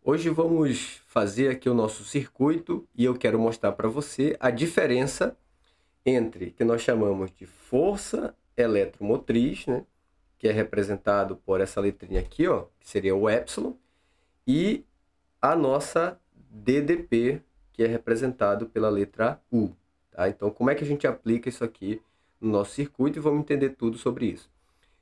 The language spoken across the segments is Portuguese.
Hoje vamos fazer aqui o nosso circuito e eu quero mostrar para você a diferença entre que nós chamamos de força eletromotriz, né, que é representado por essa letrinha aqui, ó, que seria o epsilon, e a nossa DDP, que é representado pela letra U. Tá? Então, como é que a gente aplica isso aqui no nosso circuito e vamos entender tudo sobre isso.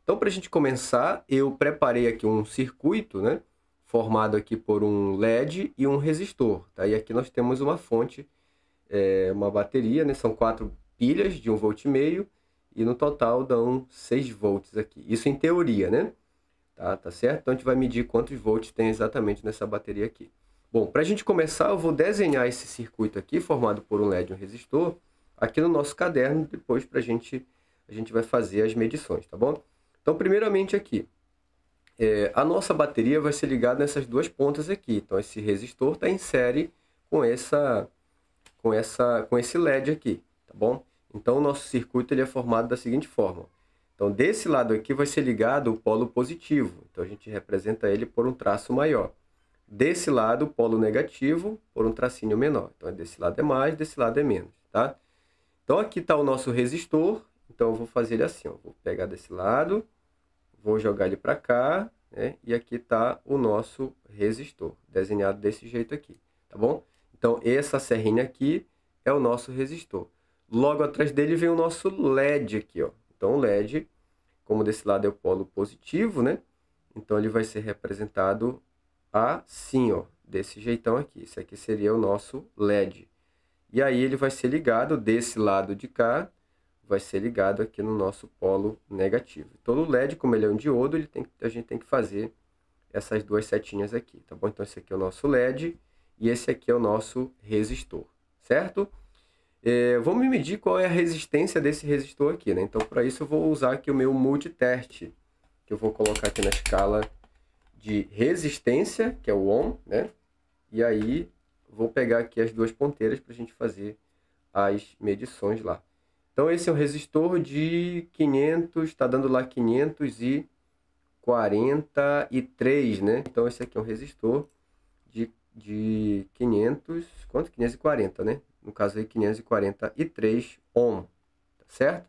Então, para a gente começar, eu preparei aqui um circuito, né, formado aqui por um LED e um resistor. Tá? E aqui nós temos uma fonte, uma bateria, né, são 4 pilhas de 1,5 V e no total dão 6 volts aqui. Isso em teoria, né? Tá certo? Então a gente vai medir quantos volts tem exatamente nessa bateria aqui. Bom, para a gente começar, eu vou desenhar esse circuito aqui, formado por um LED e um resistor, aqui no nosso caderno, depois a gente vai fazer as medições, tá bom? Então, primeiramente aqui, a nossa bateria vai ser ligada nessas duas pontas aqui. Então, esse resistor está em série com esse LED aqui, tá bom? Então, o nosso circuito ele é formado da seguinte forma. Então, desse lado aqui vai ser ligado o polo positivo. Então, a gente representa ele por um traço maior. Desse lado, o polo negativo por um tracinho menor. Então, desse lado é mais, desse lado é menos, tá? Então, aqui está o nosso resistor. Então, eu vou fazer ele assim, ó. Vou pegar desse lado, vou jogar ele para cá, né? E aqui está o nosso resistor, desenhado desse jeito aqui, tá bom? Então, essa serrinha aqui é o nosso resistor. Logo atrás dele vem o nosso LED aqui, ó. Então, o LED, como desse lado é o polo positivo, né? Então, ele vai ser representado assim, ó, desse jeitão aqui. Esse aqui seria o nosso LED. E aí, ele vai ser ligado desse lado de cá, vai ser ligado aqui no nosso polo negativo. Todo LED, como ele é um diodo, a gente tem que fazer essas duas setinhas aqui, tá bom? Então, esse aqui é o nosso LED e esse aqui é o nosso resistor, certo? Vamos medir qual é a resistência desse resistor aqui, né? Então, para isso, eu vou usar aqui o meu multiteste, que eu vou colocar aqui na escala de resistência, que é o ohm, né? E aí, vou pegar aqui as duas ponteiras para a gente fazer as medições lá. Então, esse é um resistor de 500, está dando lá 543, né? Então, esse aqui é um resistor de 500, quanto? 540, né? No caso aí, 543 ohm, tá certo?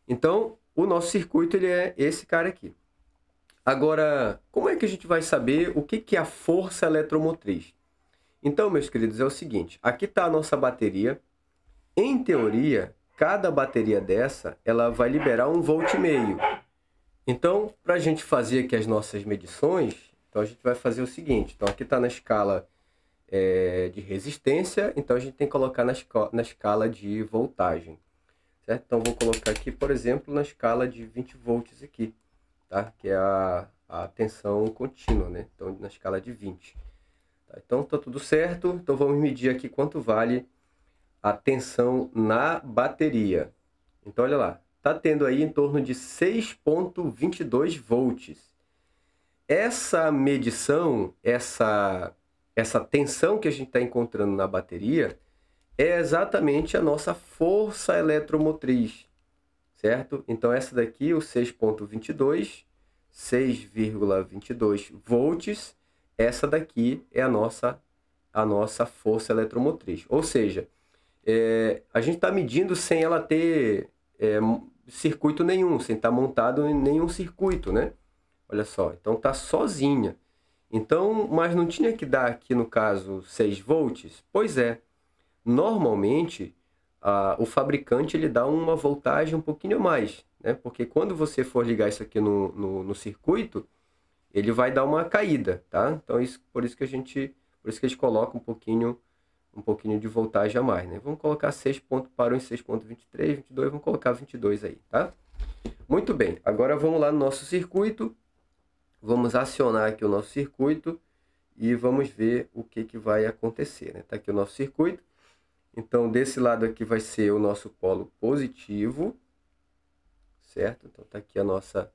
Então, o nosso circuito ele é esse cara aqui. Agora, como é que a gente vai saber o que é a força eletromotriz? Então, meus queridos, é o seguinte, aqui está a nossa bateria. Em teoria, cada bateria dessa, ela vai liberar 1,5 V. Então, para a gente fazer aqui as nossas medições, então a gente vai fazer o seguinte. Então, aqui está na escala de resistência, então a gente tem que colocar na escala de voltagem, certo? Então, vou colocar aqui, por exemplo, na escala de 20 volts aqui, tá? Que é a tensão contínua, né? Então, na escala de 20. Tá? Então, tá tudo certo. Então, vamos medir aqui quanto vale a tensão na bateria. Então, olha lá, está tendo aí em torno de 6,22 volts. Essa medição, essa tensão que a gente está encontrando na bateria, é exatamente a nossa força eletromotriz, certo? Então, essa daqui, o 6,22, 6,22 volts, essa daqui é a nossa força eletromotriz. Ou seja, a gente está medindo sem ela ter circuito nenhum, sem estar montado em nenhum circuito, né? Olha só, então está sozinha. Então, mas não tinha que dar aqui, no caso, 6 volts? Pois é, normalmente o fabricante ele dá uma voltagem um pouquinho a mais, né? Porque quando você for ligar isso aqui no circuito, ele vai dar uma caída, tá? Então, por isso que eles colocam um pouquinho de voltagem a mais, né? Vamos colocar 6 pontos, parou em 6,23, 22, vamos colocar 22 aí, tá? Muito bem, agora vamos lá no nosso circuito, vamos acionar aqui o nosso circuito e vamos ver o que vai acontecer, né? Tá aqui o nosso circuito, então desse lado aqui vai ser o nosso polo positivo, certo? Então tá aqui a nossa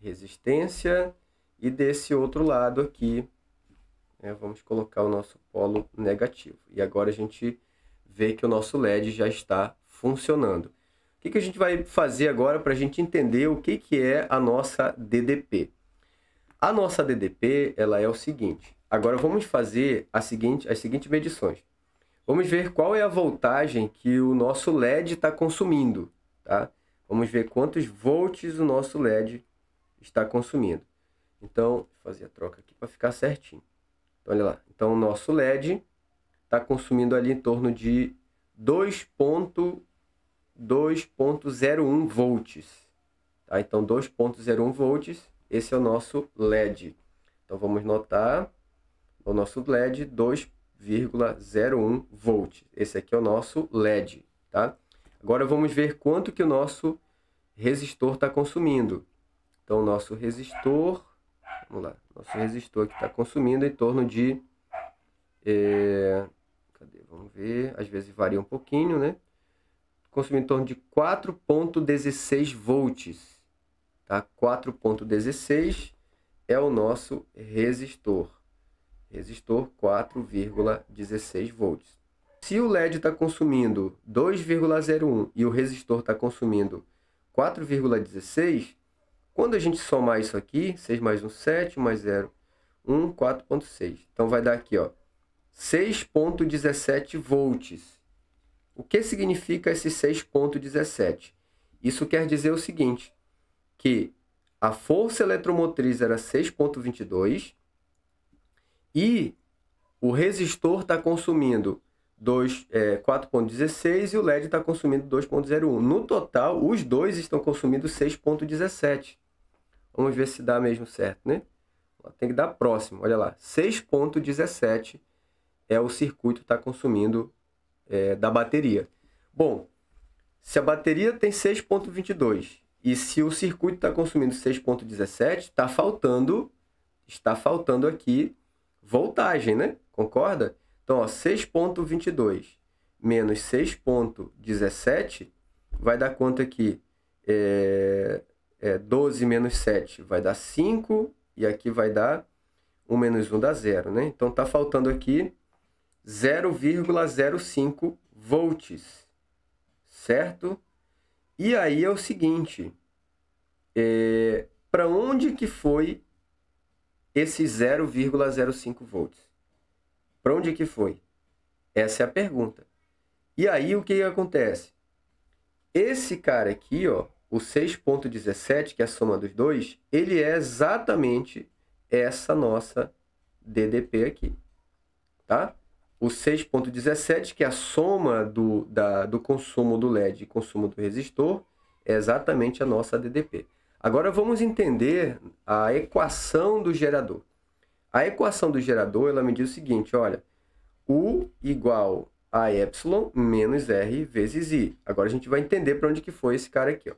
resistência e desse outro lado aqui, vamos colocar o nosso polo negativo. E agora a gente vê que o nosso LED já está funcionando. O que a gente vai fazer agora para a gente entender o que é a nossa DDP? A nossa DDP ela é o seguinte. Agora vamos fazer as seguintes medições. Vamos ver qual é a voltagem que o nosso LED está consumindo, tá? Vamos ver quantos volts o nosso LED está consumindo. Então, vou fazer a troca aqui para ficar certinho. Então, olha lá. Então, o nosso LED está consumindo ali em torno de 2.01 volts. Tá? Então, 2.01 volts, esse é o nosso LED. Então, vamos notar o nosso LED 2,01 volts. Esse aqui é o nosso LED. Tá? Agora, vamos ver quanto que o nosso resistor está consumindo. Então, o nosso resistor... Vamos lá. Nosso resistor aqui está consumindo em torno de... cadê? Vamos ver. Às vezes varia um pouquinho, né? Consumindo em torno de 4,16 volts. Tá? 4,16 é o nosso resistor. Resistor 4,16 volts. Se o LED está consumindo 2,01 e o resistor está consumindo 4,16, quando a gente somar isso aqui, 6 mais 1, 7, mais 0, 1, 4,6. Então, vai dar aqui, ó, 6,17 volts. O que significa esse 6,17? Isso quer dizer o seguinte, que a força eletromotriz era 6,22 e o resistor está consumindo 4,16 e o LED está consumindo 2,01. No total, os dois estão consumindo 6,17. Vamos ver se dá mesmo certo, né? Tem que dar próximo, olha lá. 6,17 é o circuito que está consumindo da bateria. Bom, se a bateria tem 6,22 e se o circuito está consumindo 6,17, está faltando aqui voltagem, né? Concorda? Então, 6,22 menos 6,17 vai dar quanto aqui? 12 menos 7 vai dar 5 e aqui vai dar 1 menos 1 dá 0, né? Então, está faltando aqui 0,05 volts, certo? E aí é o seguinte, para onde que foi esse 0,05 volts? Para onde que foi? Essa é a pergunta. E aí o que acontece? Esse cara aqui, ó, o 6,17, que é a soma dos dois, ele é exatamente essa nossa DDP aqui, tá? O 6,17, que é a soma do consumo do LED e consumo do resistor, é exatamente a nossa DDP. Agora vamos entender a equação do gerador. A equação do gerador, ela me diz o seguinte, olha, U igual a Y menos R vezes I. Agora a gente vai entender para onde que foi esse cara aqui, ó.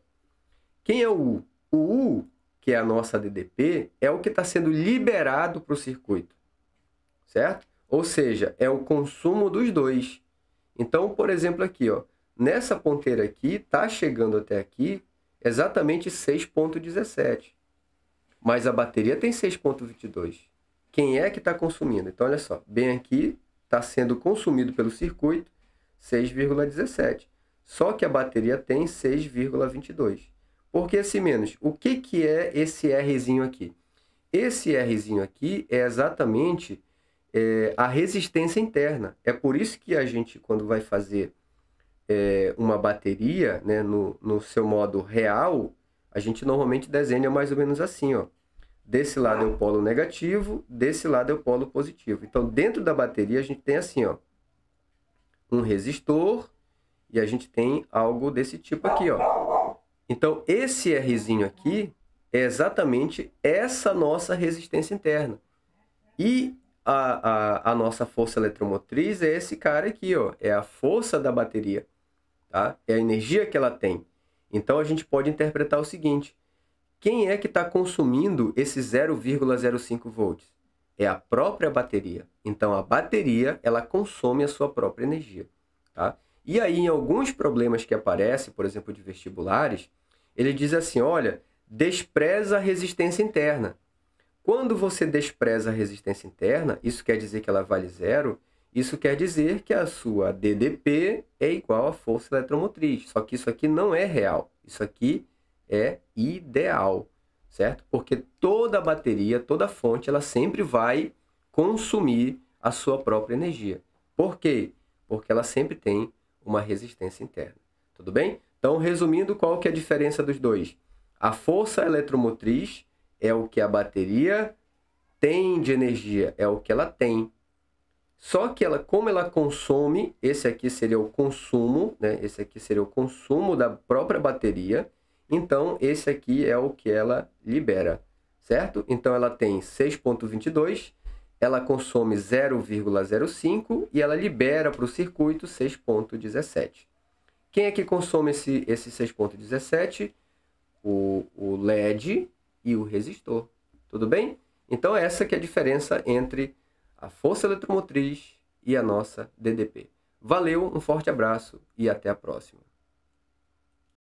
Quem é o U? O U, que é a nossa DDP, é o que está sendo liberado para o circuito, certo? Ou seja, é o consumo dos dois. Então, por exemplo, aqui, ó, nessa ponteira aqui, está chegando até aqui exatamente 6,17. Mas a bateria tem 6,22. Quem é que está consumindo? Então, olha só, bem aqui está sendo consumido pelo circuito 6,17. Só que a bateria tem 6,22. Por que esse menos? O que é esse Rzinho aqui? Esse Rzinho aqui é exatamente a resistência interna. É por isso que a gente, quando vai fazer uma bateria, né, no seu modo real, a gente normalmente desenha mais ou menos assim, ó. Desse lado é o polo negativo, desse lado é o polo positivo. Então, dentro da bateria, a gente tem assim, ó, um resistor e a gente tem algo desse tipo aqui, ó. Então, esse Rzinho aqui é exatamente essa nossa resistência interna. E a nossa força eletromotriz é esse cara aqui, ó, é a força da bateria, tá? É a energia que ela tem. Então, a gente pode interpretar o seguinte, quem é que está consumindo esse 0,05 volts? É a própria bateria. Então, a bateria, ela consome a sua própria energia, tá? E aí, em alguns problemas que aparecem, por exemplo, de vestibulares, ele diz assim, olha, despreza a resistência interna. Quando você despreza a resistência interna, isso quer dizer que ela vale zero, isso quer dizer que a sua DDP é igual à força eletromotriz. Só que isso aqui não é real. Isso aqui é ideal, certo? Porque toda bateria, toda fonte, ela sempre vai consumir a sua própria energia. Por quê? Porque ela sempre tem uma resistência interna. Tudo bem? Então, resumindo, qual que é a diferença dos dois? A força eletromotriz é o que a bateria tem de energia, é o que ela tem. Só que ela, como ela consome, esse aqui seria o consumo, né? Esse aqui seria o consumo da própria bateria. Então, esse aqui é o que ela libera, certo? Então, ela tem 6,22, ela consome 0,05 e ela libera para o circuito 6,17. Quem é que consome esse 6,17? O LED e o resistor. Tudo bem? Então, essa que é a diferença entre a força eletromotriz e a nossa DDP. Valeu, um forte abraço e até a próxima.